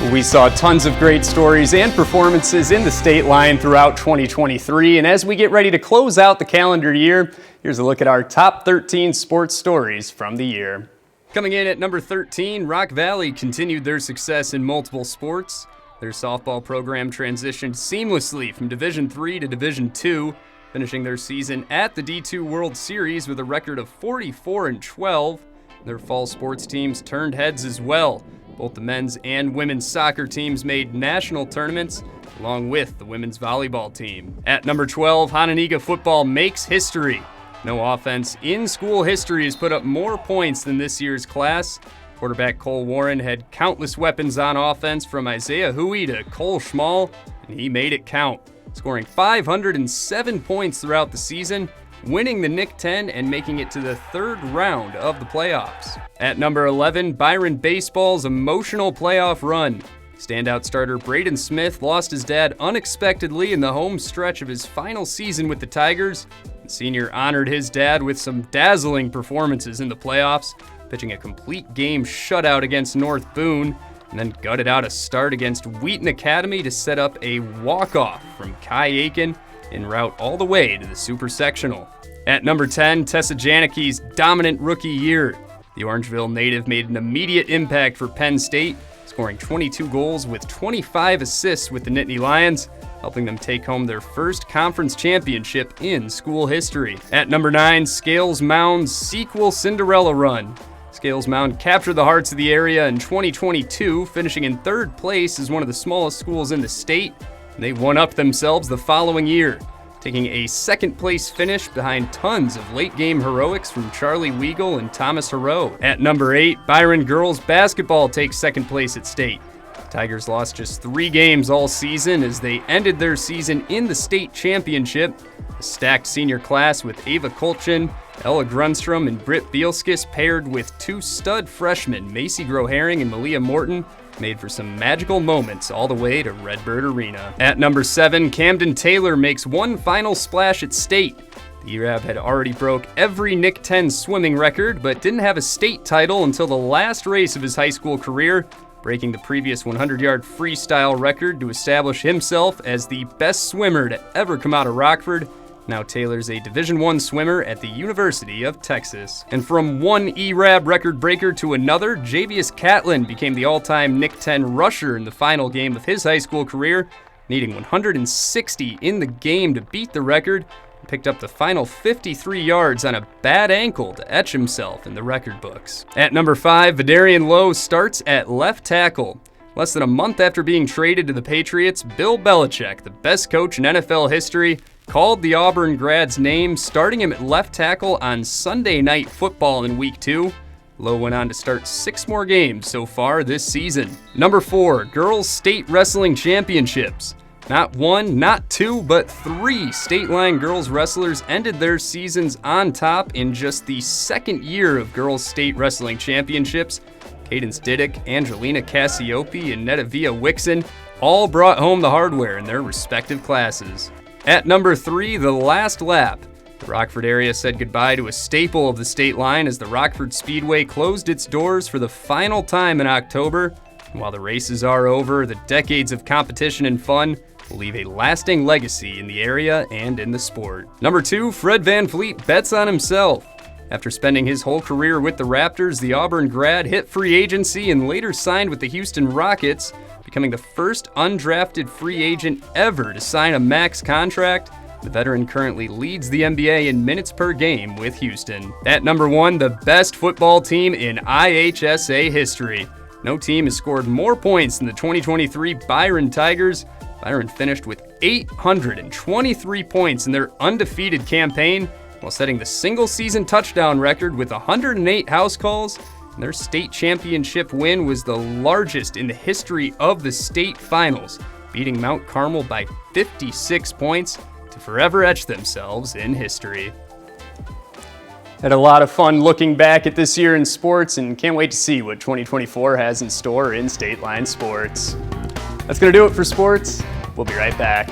We saw tons of great stories and performances in the Stateline throughout 2023, and as we get ready to close out the calendar year, here's a look at our top 13 sports stories from the year. Coming in at number 13, Rock Valley continued their success in multiple sports. Their softball program transitioned seamlessly from Division III to Division II, finishing their season at the D2 World Series with a record of 44-12. Their fall sports teams turned heads as well. Both the men's and women's soccer teams made national tournaments, along with the women's volleyball team. At number 12, Hononegah football makes history. No offense in school history has put up more points than this year's class. Quarterback Cole Warren had countless weapons on offense, from Isaiah Huey to Cole Schmall, and he made it count, scoring 507 points throughout the season, winning the Nick 10 and making it to the third round of the playoffs. At number 11, Byron Baseball's emotional playoff run. Standout starter Braden Smith lost his dad unexpectedly in the home stretch of his final season with the Tigers. The senior honored his dad with some dazzling performances in the playoffs, pitching a complete game shutout against North Boone, and then gutted out a start against Wheaton Academy to set up a walk-off from Kai Aiken en route all the way to the Super Sectional. At number 10, Tessa Janicki's dominant rookie year. The Orangeville native made an immediate impact for Penn State, scoring 22 goals with 25 assists with the Nittany Lions, helping them take home their first conference championship in school history. At number 9, Scales Mound's sequel Cinderella run. Scales Mound captured the hearts of the area in 2022, finishing in third place as one of the smallest schools in the state. They one-upped themselves the following year, taking a second-place finish behind tons of late-game heroics from Charlie Weigel and Thomas Heroux. At number 8, Byron girls basketball takes second place at state. The Tigers lost just 3 games all season as they ended their season in the state championship. A stacked senior class with Ava Kolchin, Ella Grunstrom, and Britt Bielskis, paired with 2 stud freshmen, Macy Groharing and Malia Morton, made for some magical moments all the way to Redbird Arena. At number 7, Camden Taylor makes one final splash at state. The ERAB had already broke every Nick 10 swimming record, but didn't have a state title until the last race of his high school career, breaking the previous 100-yard freestyle record to establish himself as the best swimmer to ever come out of Rockford. Now Taylor's a Division I swimmer at the University of Texas. And from one ERAB record breaker to another, Javius Catlin became the all-time Nick 10 rusher in the final game of his high school career, needing 160 in the game to beat the record, and picked up the final 53 yards on a bad ankle to etch himself in the record books. At number 5, Vidarian Lowe starts at left tackle. Less than a month after being traded to the Patriots, Bill Belichick, the best coach in NFL history, called the Auburn grad's name, starting him at left tackle on Sunday Night Football in Week 2. Lowe went on to start 6 more games so far this season. Number 4, Girls State Wrestling Championships. Not 1, not 2, but 3 Stateline girls wrestlers ended their seasons on top in just the second year of Girls State Wrestling Championships. Cadence Diddick, Angelina Cassiope, and Netavia Wixon all brought home the hardware in their respective classes. At number 3, the last lap. The Rockford area said goodbye to a staple of the Stateline as the Rockford Speedway closed its doors for the final time in October. And while the races are over, the decades of competition and fun will leave a lasting legacy in the area and in the sport. Number 2, Fred Van Fleet bets on himself. After spending his whole career with the Raptors, the Auburn grad hit free agency and later signed with the Houston Rockets, becoming the first undrafted free agent ever to sign a max contract. The veteran currently leads the NBA in minutes per game with Houston. At number 1, the best football team in IHSA history. No team has scored more points than the 2023 Byron Tigers. Byron finished with 823 points in their undefeated campaign, while setting the single-season touchdown record with 108 house calls. And their state championship win was the largest in the history of the state finals, beating Mount Carmel by 56 points to forever etch themselves in history. Had a lot of fun looking back at this year in sports and can't wait to see what 2024 has in store in Stateline sports. That's going to do it for sports. We'll be right back.